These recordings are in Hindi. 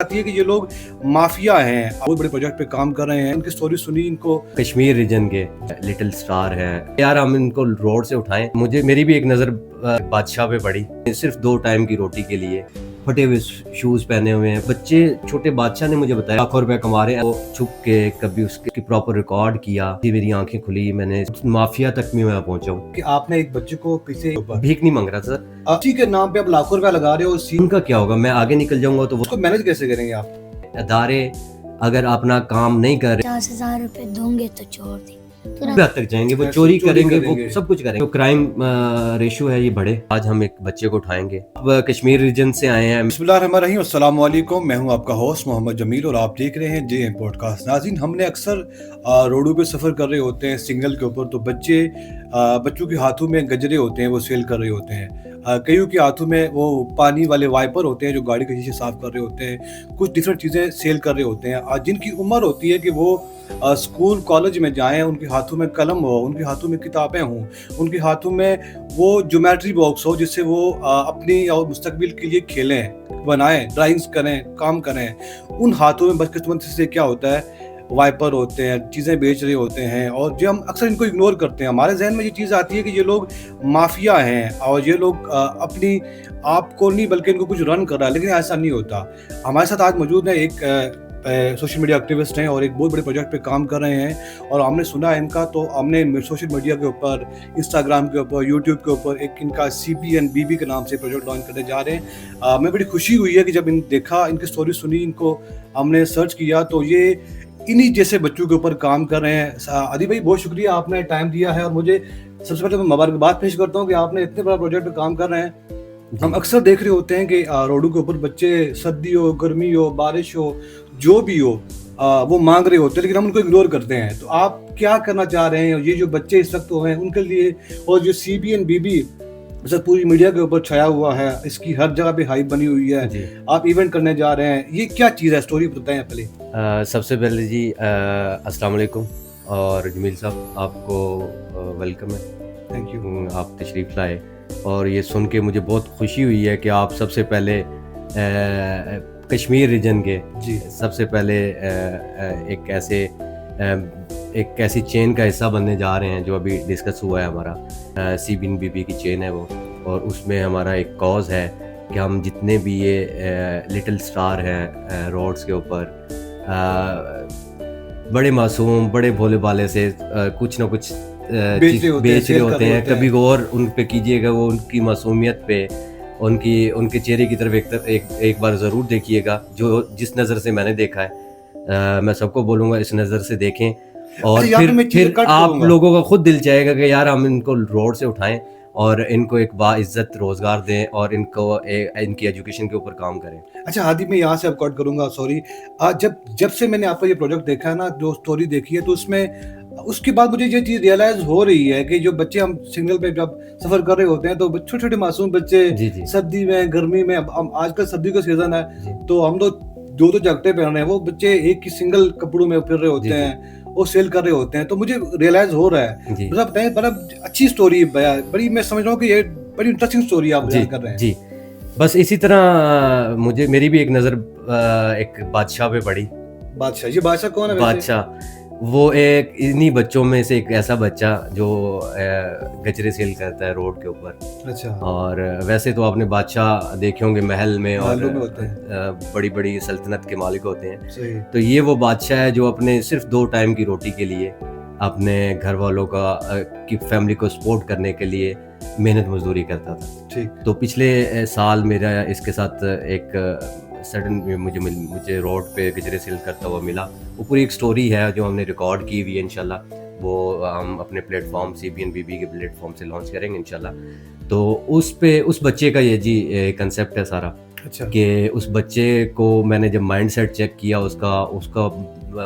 आती है कि ये लोग माफिया हैं, बहुत बड़े प्रोजेक्ट पे काम कर रहे हैं। इनकी स्टोरी सुनी, इनको कश्मीर रीजन के लिटिल स्टार हैं यार, हम इनको रोड से उठाएं। मेरी भी एक नज़र बादशाह पे पड़ी, सिर्फ 2 टाइम की रोटी के लिए फटे हुए शूज पहने हुए हैं बच्चे। छोटे बादशाह ने मुझे बताया लाखों रुपए कमा रहे हैं। वो छुप के कभी उसकी प्रॉपर रिकॉर्ड किया, मेरी आंखें खुली, मैंने माफिया तक में मैं पहुंचा हूँ कि आपने एक बच्चे को पीछे भीख नहीं मांग रहा सर, अच्छी के नाम पे आप लाखों रुपया लगा रहे हो। उनका क्या होगा? मैं आगे निकल जाऊंगा तो उसको मैनेज कैसे करेंगे आप? अदारे अगर अपना काम नहीं कर रहे, 50,000 रुपए दोगे तो छोड़ दी हद तक जाएंगे, वो चोरी करेंगे, वो सब कुछ करेंगे। तो क्राइम रेशियो है ये बढ़े। आज हम एक बच्चे को उठाएंगे, अब कश्मीर रीजन से आए हैं। बिस्मिल्लाहिर्रहमानिर्रहीम, अस्सलाम वालेकुम। मैं हूं आपका होस्ट मोहम्मद जमील और आप देख रहे हैं JM पॉडकास्ट। नाज़रीन, हमने अक्सर रोडों पे सफ़र कर रहे होते हैं सिग्नल के ऊपर, तो बच्चों के हाथों में गजरे होते हैं, वो सेल कर रहे होते हैं। कईयों के हाथों में वो पानी वाले वाइपर होते हैं जो गाड़ी के शीशे साफ कर रहे होते हैं। कुछ डिफरेंट चीज़ें सेल कर रहे होते हैं। जिनकी उम्र होती है कि वो स्कूल कॉलेज में जाएं, उनके हाथों में कलम हो, उनके हाथों में किताबें हों, उनके हाथों में वो ज्योमेट्री बॉक्स हो जिससे वो अपनी और मुस्तकबिल के लिए खेलें, बनाएं, ड्राइंग्स करें, काम करें। उन हाथों में बदकिस्मती से क्या होता है, वाइपर होते हैं, चीज़ें बेच रहे होते हैं, और जो हम अक्सर इनको इग्नोर करते हैं। हमारे जहन में ये चीज़ आती है कि ये लोग माफिया हैं और ये लोग अपनी आप को नहीं बल्कि इनको कुछ रन कर रहा है, लेकिन ऐसा नहीं होता। हमारे साथ आज मौजूद है एक सोशल मीडिया एक्टिविस्ट हैं और एक बहुत बड़े प्रोजेक्ट पे काम कर रहे हैं, और हमने सुना है इनका, तो हमने सोशल मीडिया के ऊपर, इंस्टाग्राम के ऊपर, यूट्यूब के ऊपर एक इनका CPNBB के नाम से प्रोजेक्ट लॉन्च करने जा रहे हैं। हमें बड़ी खुशी हुई है कि जब देखा, इनकी स्टोरी सुनी, इनको हमने सर्च किया, तो ये इन्हीं जैसे बच्चों के ऊपर काम कर रहे हैं। आदि भाई, बहुत शुक्रिया, आपने टाइम दिया है, और मुझे सबसे पहले मैं मुबारकबाद पेश करता हूँ कि आपने इतने बड़ा प्रोजेक्ट पे काम कर रहे हैं। हम अक्सर देख रहे होते हैं कि रोडों के ऊपर बच्चे, सर्दी हो, गर्मी हो, बारिश हो, जो भी हो, वो मांग रहे होते हैं, लेकिन हम उनको इग्नोर करते हैं। तो आप क्या करना चाह रहे हैं ये जो बच्चे इस वक्त हैं उनके लिए, और जो CPNBB सर पूरी मीडिया के ऊपर छाया हुआ है, इसकी हर जगह पे हाइप बनी हुई है, आप इवेंट करने जा रहे हैं, ये क्या चीज़ है? स्टोरी बताएं पहले। सबसे पहले जी अस्सलाम वालेकुम, और जमील साहब आपको वेलकम है, थैंक यू, आप तशरीफ़ लाए। और ये सुन के मुझे बहुत खुशी हुई है कि आप सबसे पहले कश्मीर रीजन के जी, सबसे पहले एक ऐसी चेन का हिस्सा बनने जा रहे हैं जो अभी डिस्कस हुआ है। हमारा CPNBB की चेन है वो, और उसमें हमारा एक कॉज है कि हम जितने भी ये लिटिल स्टार हैं रोड्स के ऊपर, बड़े मासूम, बड़े भोले भाले से कुछ ना कुछ बेच रहे होते हैं। कभी गौर उन पे कीजिएगा, वो उनकी मासूमियत पे, उनके चेहरे की तरफ एक बार ज़रूर देखिएगा, जो जिस नज़र से मैंने देखा है। मैं सबको बोलूँगा इस नज़र से देखें, और फिर आप लोगों का खुद दिल चाहेगा कि यार हम इनको रोड से उठाएं और इनको एक बाइज्जत रोज़गार दें और इनकी एजुकेशन के ऊपर काम करें। अच्छा हादी, मैं यहाँ से कट करूँगा, सॉरी। जब से मैंने आपका ये प्रोजेक्ट देखा है ना, जो स्टोरी देखी है, तो उसके बाद मुझे ये चीज़ रियलाइज हो रही है कि जो बच्चे, हम सिग्नल पे जब सफ़र कर रहे होते हैं, तो छोटे छोटे मासूम बच्चे सर्दी में, गर्मी में, हम आजकल सर्दी का सीज़न है, तो हम तो दो जैकेटें पहन रहे हैं, वो बच्चे एक ही सिंगल कपड़ों में फिर रहे होते हैं, वो सेल कर रहे होते हैं। तो मुझे रियलाइज हो रहा है, मतलब बताएं, बड़ा अच्छी स्टोरी, बड़ी, मैं समझ रहा हूँ कि ये बड़ी इंटरेस्टिंग स्टोरी आप बयान कर रहे हैं। जी, बस इसी तरह मेरी भी एक नज़र एक बादशाह पे पड़ी। बादशाह, ये बादशाह कौन है? बादशाह वो एक इन्हीं बच्चों में से एक ऐसा बच्चा जो गजरे सेल करता है रोड के ऊपर। अच्छा। और वैसे तो आपने बादशाह देखे होंगे महल में, और होते हैं, बड़ी बड़ी सल्तनत के मालिक होते हैं। सही। तो ये वो बादशाह है जो अपने सिर्फ 2 टाइम की रोटी के लिए, अपने घर वालों की फैमिली को सपोर्ट करने के लिए मेहनत मजदूरी करता था। ठीक। तो पिछले साल मेरा इसके साथ एक सडन मुझे रोड पे गजरे सेल करता हुआ मिला। वो पूरी एक स्टोरी है जो हमने रिकॉर्ड की हुई है। इंशाल्लाह वो हम अपने प्लेटफॉर्म CPNBB के प्लेटफॉर्म से लॉन्च करेंगे इंशाल्लाह। तो उस बच्चे का ये जी कंसेप्ट है सारा। अच्छा। कि उस बच्चे को मैंने जब माइंडसेट चेक किया उसका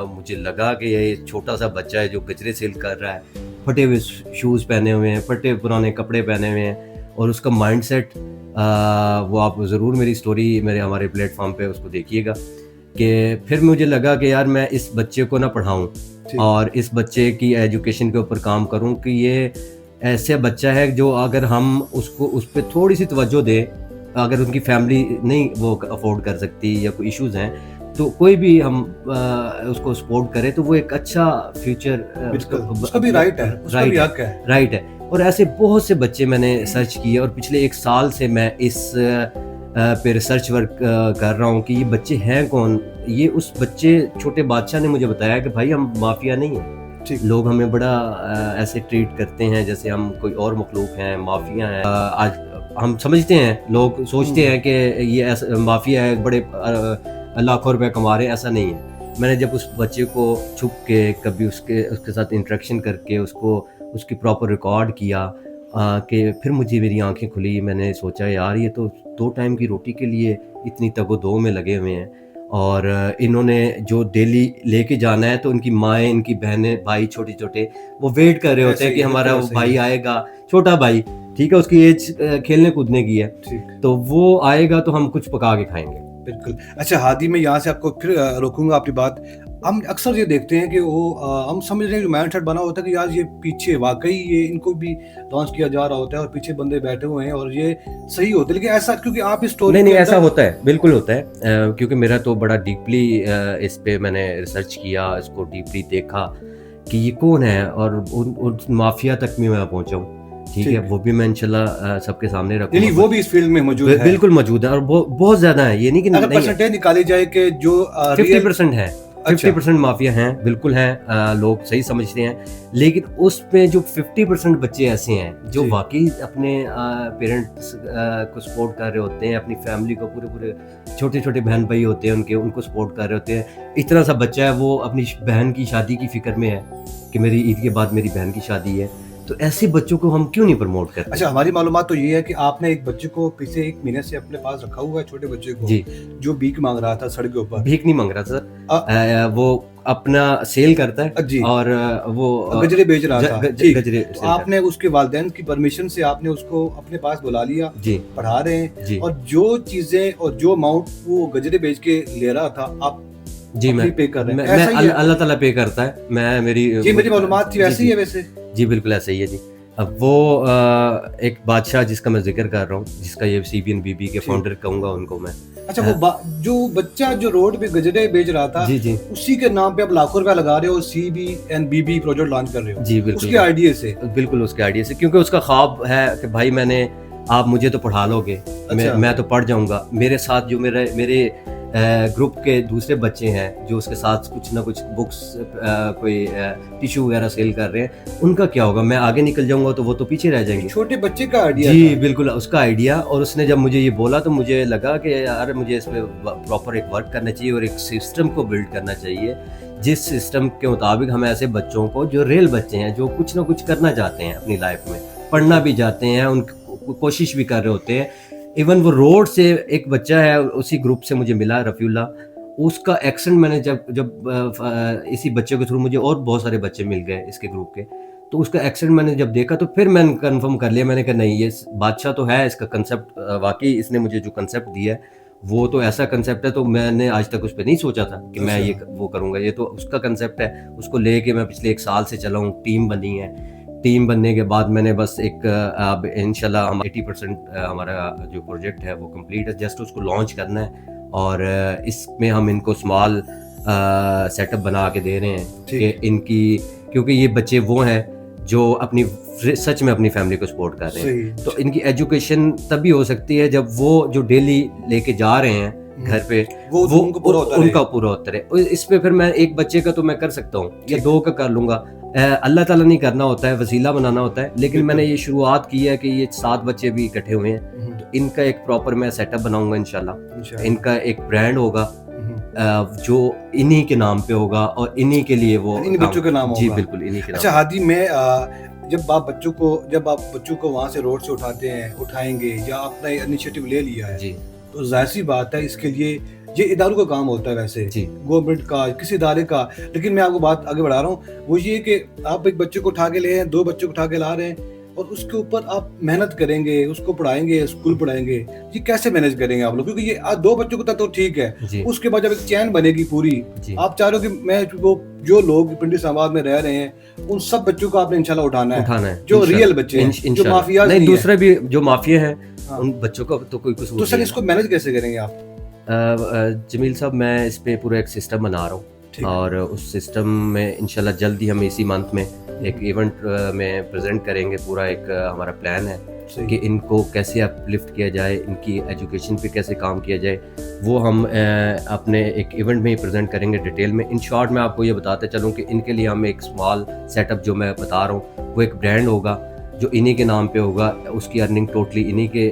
मुझे लगा कि ये छोटा सा बच्चा है जो गजरे सेल कर रहा है, फटे हुए शूज़ पहने हुए हैं, फटे पुराने कपड़े पहने हुए हैं, और उसका माइंडसेट, वो आप ज़रूर मेरी स्टोरी हमारे प्लेटफॉर्म पे उसको देखिएगा। कि फिर मुझे लगा कि यार मैं इस बच्चे को ना पढ़ाऊँ और इस बच्चे की एजुकेशन के ऊपर काम करूँ, कि ये ऐसा बच्चा है जो अगर हम उस पर थोड़ी सी तवज्जो दें अगर उनकी फैमिली नहीं वो अफोर्ड कर सकती या कोई इश्यूज हैं, तो कोई भी हम उसको सपोर्ट करें तो वो एक अच्छा फ्यूचर उसका भी राइट है, उसका भी हक है, राइट है। और ऐसे बहुत से बच्चे मैंने सर्च किए और पिछले 1 साल से मैं इस पे रिसर्च वर्क कर रहा हूँ कि ये बच्चे हैं कौन। ये उस बच्चे छोटे बादशाह ने मुझे बताया कि भाई हम माफिया नहीं हैं, लोग हमें बड़ा ऐसे ट्रीट करते हैं जैसे हम कोई और मखलूक हैं, माफिया हैं। आज हम समझते हैं, लोग सोचते हैं कि ये ऐसा माफिया है, बड़े लाखों रुपए कमा रहे हैं, ऐसा नहीं है। मैंने जब उस बच्चे को छुप के कभी उसके साथ इंटरेक्शन करके उसकी प्रॉपर रिकॉर्ड किया कि फिर मुझे मेरी आंखें खुली। मैंने सोचा यार ये तो 2 टाइम की रोटी के लिए इतनी तगो-दो में लगे हुए हैं और इन्होंने जो डेली लेके जाना है तो उनकी माएँ, इनकी बहनें, भाई छोटे-छोटे वो वेट कर रहे होते हैं कि हमारा भाई आएगा, छोटा भाई, ठीक है, उसकी एज खेलने कूदने की है, तो वो आएगा तो हम कुछ पका के खाएंगे। बिल्कुल। अच्छा हादी, मैं यहाँ से आपको फिर रोकूंगा आपकी बात। हम अक्सर ये देखते हैं कि वो हम समझ रहे हैं, जो माइंड सेट बना होता है कि यार ये पीछे वाकई ये इनको भी लॉन्च किया जा रहा होता है और पीछे बंदे बैठे हुए हैं और ये सही होते हैं, लेकिन ऐसा क्योंकि आप इस स्टोरी नहीं ऐसा होता है, बिल्कुल होता है, क्योंकि मेरा तो बड़ा डीपली इस पे मैंने रिसर्च किया, इसको डीपली देखा कि ये कौन है और उन माफिया तक में मैं पहुंचा हूँ। ठीक है, वो भी मैं इंशाल्लाह सबके सामने रखूंगा। वो भी इस फील्ड में मौजूद है, बिल्कुल मौजूद है और बहुत ज्यादा है। ये नहीं कि अगर परसेंटेज निकाली जाए कि जो 50% है, 50% माफिया हैं, बिल्कुल हैं, लोग सही समझते हैं, लेकिन उस पे जो 50% बच्चे ऐसे हैं जो वाकई अपने पेरेंट्स को सपोर्ट कर रहे होते हैं, अपनी फैमिली को, पूरे छोटे बहन भाई होते हैं उनको सपोर्ट कर रहे होते हैं। इतना सा बच्चा है वो अपनी बहन की शादी की फिक्र में है कि मेरी ईद के बाद मेरी बहन की शादी है, तो ऐसे बच्चों को हम क्यों नहीं प्रमोट करते? अच्छा, हमारी मालूमात तो ये है कि आपने एक बच्चे को पिछले 1 महीने से अपने पास रखा हुआ है, छोटे बच्चे को जी, जो भीख मांग रहा था सड़क के ऊपर। भीख नहीं मांग रहा सर, वो अपना सेल करता है जी, और वो गजरे बेच रहा था। गजरे तो आपने उसके वालिदैन की परमिशन से आपने उसको अपने पास बुला लिया, जी, पढ़ा रहे हैं जी, और जो चीजें और जो अमाउंट वो गजरे बेच के ले रहा था आप जी मैं पे कर रहे हैं। मैं अल्लाह ताला पे करता है। मैं मेरी मालूमात थी वैसे ही है वैसे। जी बिल्कुल ऐसा ही है जी। अब वो एक बादशाह जिसका मैं जिक्र कर रहा हूँ, जिसका ये CBNBB के फाउंडर कहूँगा उनको मैं। अच्छा, वो जो बच्चा जो रोड पे गजरे बेच रहा था, जी, उसी के नाम पे आप लाखों रुपया लगा रहे हो, CBNBB प्रोजेक्ट लॉन्च कर रहे हो। जी बिल्कुल, उसके आइडिया से, बिल्कुल उसके आइडिया से, क्योंकि उसका ख्वाब है कि भाई आप मुझे तो पढ़ा लोगे, मैं तो पढ़ जाऊंगा, मेरे साथ जो मेरे ग्रुप के दूसरे बच्चे हैं जो उसके साथ कुछ ना कुछ बुक्स, कोई टिश्यू वगैरह सेल कर रहे हैं, उनका क्या होगा? मैं आगे निकल जाऊंगा तो वो तो पीछे रह जाएंगे। छोटे बच्चे का आइडिया जी बिल्कुल उसका आइडिया। और उसने जब मुझे ये बोला तो मुझे लगा कि यार मुझे इस पे प्रॉपर एक वर्क करना चाहिए और एक सिस्टम को बिल्ड करना चाहिए, जिस सिस्टम के मुताबिक हम ऐसे बच्चों को, जो रियल बच्चे हैं, जो कुछ ना कुछ करना चाहते हैं अपनी लाइफ में, पढ़ना भी चाहते हैं, उन कोशिश भी कर रहे होते हैं। इवन वो रोड से एक बच्चा है, उसी ग्रुप से मुझे मिला, रफ़ीउल्लाह, उसका एक्सेंट मैंने जब इसी बच्चे के थ्रू मुझे और बहुत सारे बच्चे मिल गए इसके ग्रुप के, तो उसका एक्सेंट मैंने जब देखा तो फिर मैंने कंफर्म कर लिया। मैंने कहा नहीं, ये बादशाह तो है, इसका कंसेप्ट वाकई इसने मुझे जो कंसेप्ट दिया है वो तो ऐसा कंसेप्ट है, तो मैंने आज तक उस पर नहीं सोचा था कि मैं ये वो करूँगा। ये तो उसका कंसेप्ट है, उसको लेके मैं पिछले 1 साल से चला हूँ। टीम बनी है, टीम बनने के बाद मैंने बस एक अब इंशाल्लाह हम 80% हमारा जो प्रोजेक्ट है वो कंप्लीट है, जस्ट उसको लॉन्च करना है और इसमें हम इनको स्मॉल सेटअप बना के दे रहे हैं कि इनकी, क्योंकि ये बच्चे वो हैं जो अपनी सच में अपनी फैमिली को सपोर्ट कर रहे हैं, तो इनकी एजुकेशन तभी हो सकती है जब वो जो डेली लेके जा रहे हैं घर पे वो उनका पूरा होता रहे। इस पे फिर मैं एक बच्चे का तो मैं कर सकता हूँ या 2 का कर लूंगा, अल्लाह ताला नहीं करना होता है, वसीला बनाना होता है। लेकिन मैंने ये शुरुआत की है कि ये 7 बच्चे भी इकट्ठे हुए हैं, तो इनका एक प्रॉपर मैं सेटअप बनाऊंगा इंशाल्लाह। इनका एक ब्रांड होगा जो इन्हीं के नाम पे होगा और इन्हीं के लिए वो इन बच्चों के नाम होगा। जी बिल्कुल इन्हीं के नाम। अच्छा हादी, मैं जब आप बच्चों को वहाँ से रोड से उठाएंगे या अपना इनिशिएटिव ले लिया है, जी, तो जाहिर सी बात है इसके लिए ये इदारों का काम होता है, वैसे गवर्नमेंट का, किसी इदारे का। लेकिन मैं आपको बात आगे बढ़ा रहा हूँ, वो ये कि आप एक बच्चे को उठा के ले हैं, 2 बच्चों को उठा के ला रहे हैं और उसके ऊपर आप मेहनत करेंगे, उसको पढ़ाएंगे, स्कूल पढ़ाएंगे, ये कैसे मैनेज करेंगे आप लोग? क्योंकि ये 2 बच्चों को तो ठीक है, उसके बाद जब एक चैन बनेगी पूरी, आप चाह रहे हो कि मैं वो जो लोग पिंडी समाज में रह रहे हैं उन सब बच्चों को आपने इंशाल्लाह उठाना है जो रियल बच्चे हैं, जो माफिया नहीं, दूसरे भी जो माफिया हैं हाँ। उन बच्चों को तो कोई कसूर तो सर नहीं इसको मैनेज कैसे करेंगे आप? जमील साहब, मैं इस पे पूरा एक सिस्टम बना रहा ठीक हूँ है। और उस सिस्टम में इंशाल्लाह जल्दी हम इसी मंथ में एक इवेंट में प्रेजेंट करेंगे। पूरा एक हमारा प्लान है सही। कि इनको कैसे अपलिफ्ट किया जाए, इनकी एजुकेशन पे कैसे काम किया जाए, वो हम अपने एक इवेंट में ही प्रेजेंट करेंगे डिटेल में। इन शॉर्ट मैं आपको ये बताते चलूँ कि इनके लिए हम एक स्मॉल सेटअप जो मैं बता रहा हूँ वो एक ब्रांड होगा जो इन्हीं के नाम पे होगा। उसकी अर्निंग टोटली इन्हीं के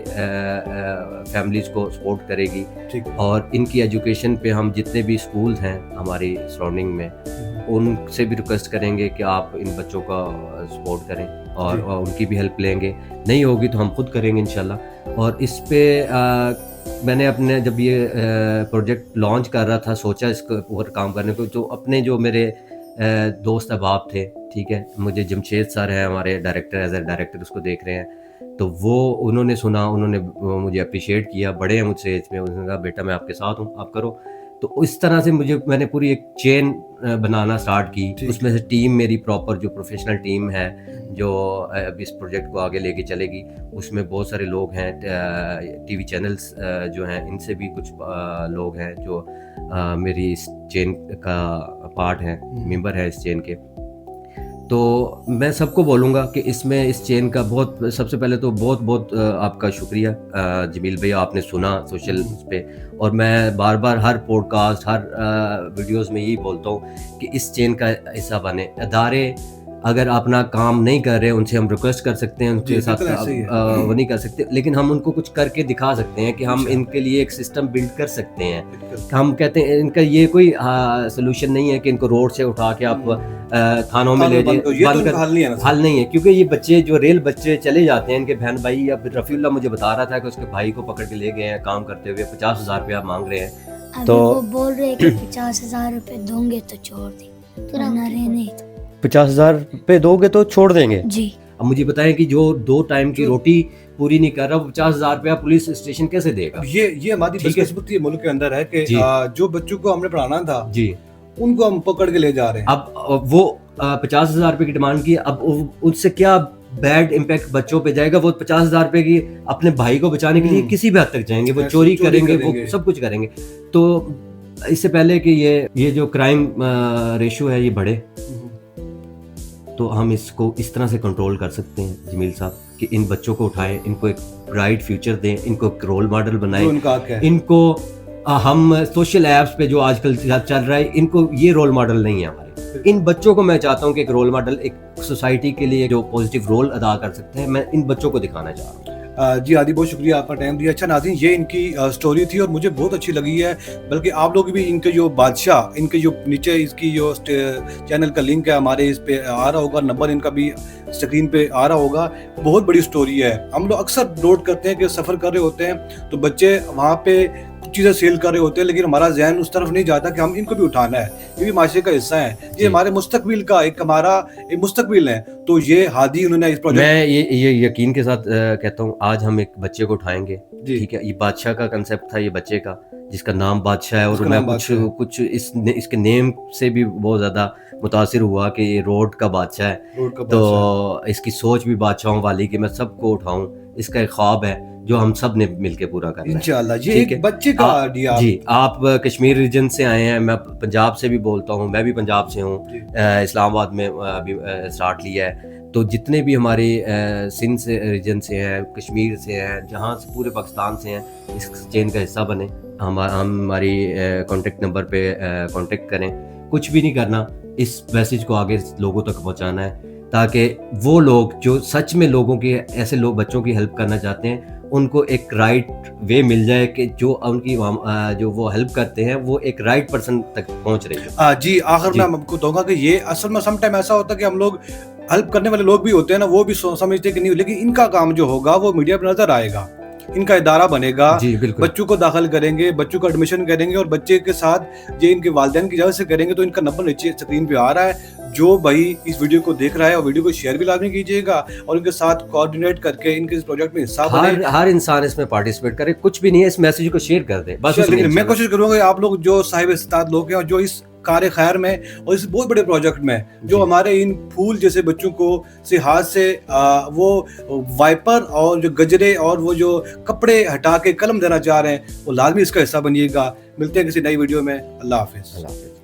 फैमिलीज़ को सपोर्ट करेगी। ठीक है। और इनकी एजुकेशन पे हम जितने भी स्कूल्स हैं हमारी सराउंडिंग में उनसे भी रिक्वेस्ट करेंगे कि आप इन बच्चों का सपोर्ट करें और उनकी भी हेल्प लेंगे। नहीं होगी तो हम खुद करेंगे इंशाल्लाह। और इस पे मैंने अपने जब ये प्रोजेक्ट लॉन्च कर रहा था सोचा इसके ऊपर काम करने को, तो अपने जो मेरे दोस्त अहबाब थे, ठीक है, मुझे जमशेद सर हैं हमारे डायरेक्टर, एज ए डायरेक्टर उसको देख रहे हैं, तो वो उन्होंने सुना, उन्होंने मुझे अप्रिशिएट किया, बड़े हैं मुझसे एज में, उन्होंने कहा बेटा मैं आपके साथ हूँ, आप करो। तो इस तरह से मैंने पूरी एक चेन बनाना स्टार्ट की। उसमें से टीम मेरी प्रॉपर जो प्रोफेशनल टीम है जो अब इस प्रोजेक्ट को आगे लेके चलेगी, उसमें बहुत सारे लोग हैं, टीवी चैनल्स जो हैं इनसे भी कुछ लोग हैं जो मेरी इस चेन का पार्ट हैं, मेंबर है इस चेन के। तो मैं सबको बोलूँगा कि इसमें इस चेन का बहुत, सबसे पहले तो बहुत बहुत आपका शुक्रिया जमील भैया, आपने सुना सोशल पे। और मैं बार बार हर पॉडकास्ट, हर वीडियोस में यही बोलता हूँ कि इस चेन का हिस्सा बने। अदारे अगर अपना काम नहीं कर रहे, उनसे हम रिक्वेस्ट कर सकते हैं, उनके साथ वो नहीं कर सकते, लेकिन हम उनको कुछ करके दिखा सकते हैं कि हम इनके लिए एक सिस्टम बिल्ड कर सकते हैं। हम कहते हैं इनका ये कोई सोल्यूशन नहीं है कि इनको रोड से उठा के आप थानों में ले जाइए, हल नहीं है। क्योंकि ये बच्चे जो रेल बच्चे चले जाते हैं, इनके बहन भाई, या रफीउल्लाह मुझे बता रहा था कि उसके भाई को पकड़ के ले गए हैं काम करते हुए, 50,000 रुपया मांग रहे हैं। तो वो बोल रहे कि 50,000 रुपए दोगे तो छोड़ दी, वरना रहने दो। 50,000 रुपए दोगे तो छोड़ देंगे जी। अब मुझे बताएं कि जो 2 टाइम की रोटी पूरी नहीं कर रहा, 50,000 रुपया पुलिस स्टेशन कैसे देगा? ये हमारी बदकिस्मती मुल्क के अंदर है कि जो बच्चों को हमने पढ़ाना था जी, उनको हम पकड़ के ले जा रहे हैं। अब वो 50,000 रुपए की डिमांड की, अब उससे क्या बैड इम्पैक्ट बच्चों पे जाएगा? वो 50,000 रुपए की अपने भाई को बचाने के लिए किसी भी हद तक जाएंगे, वो चोरी करेंगे, वो सब कुछ करेंगे। तो इससे पहले कि ये जो क्राइम रेशियो है ये बढ़े, तो हम इसको इस तरह से कंट्रोल कर सकते हैं जमील साहब कि इन बच्चों को उठाएं, इनको एक ब्राइट फ्यूचर दें, इनको एक रोल मॉडल बनाएं। इनको हम सोशल ऐप्स पे जो आजकल चल रहा है, इनको ये रोल मॉडल नहीं है हमारे। इन बच्चों को मैं चाहता हूँ कि एक रोल मॉडल, एक सोसाइटी के लिए जो पॉजिटिव रोल अदा कर सकते हैं, मैं इन बच्चों को दिखाना चाह रहा हूँ। जी आदि, बहुत शुक्रिया आपका टाइम दिया। अच्छा नाज़रीन, ये इनकी स्टोरी थी और मुझे बहुत अच्छी लगी है। बल्कि आप लोग भी इनके जो बादशाह, इनके जो नीचे इसकी जो चैनल का लिंक है हमारे इस पे आ रहा होगा, नंबर इनका भी स्क्रीन पे आ रहा होगा। बहुत बड़ी स्टोरी है। हम लोग अक्सर नोट करते हैं कि सफ़र कर रहे होते हैं तो बच्चे वहाँ पे चीज़ें सेल कर रहे होते हैं, लेकिन हमारा जहन उस तरफ नहीं जाता कि हम इनको भी उठाना है, ये भी माशरे का हिस्सा है, ये हमारे मुस्तकबिल का एक हमारा एक मुस्तकबिल है। तो ये हादी उन्होंने इस प्रोजेक्ट, मैं ये यकीन के साथ कहता हूँ, आज हम एक बच्चे को उठाएंगे, ठीक है। ये बादशाह का कंसेप्ट था, ये बच्चे का जिसका नाम बादशाह है, और मैं कुछ इसके नेम से भी बहुत ज़्यादा मुतासिर हुआ कि ये रोड का बादशाह है। तो इसकी सोच भी बादशाहों वाली कि मैं सबको उठाऊं, इसका एक ख्वाब है जो हम सब ने मिलके पूरा करना है इंशाल्लाह। ये एक बच्चे का आइडिया। जी, आप कश्मीर रीजन से आए हैं, मैं पंजाब से भी बोलता हूँ, मैं भी पंजाब से हूँ, इस्लामाबाद में अभी स्टार्ट लिया है। तो जितने भी हमारे सिंध से रीजन से हैं, कश्मीर से हैं, जहाँ से पूरे पाकिस्तान से हैं, इस चेन का हिस्सा बने। हमारी कॉन्टेक्ट नंबर पे कॉन्टेक्ट करें। कुछ भी नहीं करना, इस मैसेज को आगे लोगों तक पहुँचाना है, ताकि वो लोग जो सच में लोगों की, ऐसे लोग बच्चों की हेल्प करना चाहते हैं, उनको एक राइट वे मिल जाए कि जो उनकी जो वो हेल्प करते हैं वो एक राइट पर्सन तक पहुंच रही है। जी, आखिर में आपको कहूँगा कि ये असल में सम टाइम ऐसा होता है कि हम लोग हेल्प करने वाले लोग भी होते हैं ना, वो भी समझते हैं कि नहीं, लेकिन इनका काम जो होगा वो मीडिया पर नजर आएगा, इनका इदारा बनेगा, बच्चों को दाखिल करेंगे, बच्चों को एडमिशन करेंगे और बच्चे के साथ ये इनके वालिदैन की इजाज़त से करेंगे। तो इनका नंबर नीचे स्क्रीन पे आ रहा है। जो भाई इस वीडियो को देख रहा है और वीडियो को शेयर भी लाजमी कीजिएगा और इनके साथ कोऑर्डिनेट करके इनके इस प्रोजेक्ट में हिस्सा बने। हर इंसान इसमें पार्टिसिपेट करे, कुछ भी नहीं है, इस मैसेज को शेयर कर दे बस। मैं कोशिश करूंगा आप लोग जो साहिब इस्ताद लोग हैं और जो इस कार खैर में और इस बहुत बड़े प्रोजेक्ट में जो हमारे इन फूल जैसे बच्चों को से हाथ से वो वाइपर और जो गजरे और वो जो कपड़े हटा के कलम देना चाह रहे हैं, वो लाजमी इसका हिस्सा बनिएगा। मिलते हैं किसी नई वीडियो में। अल्लाह हाफिज़।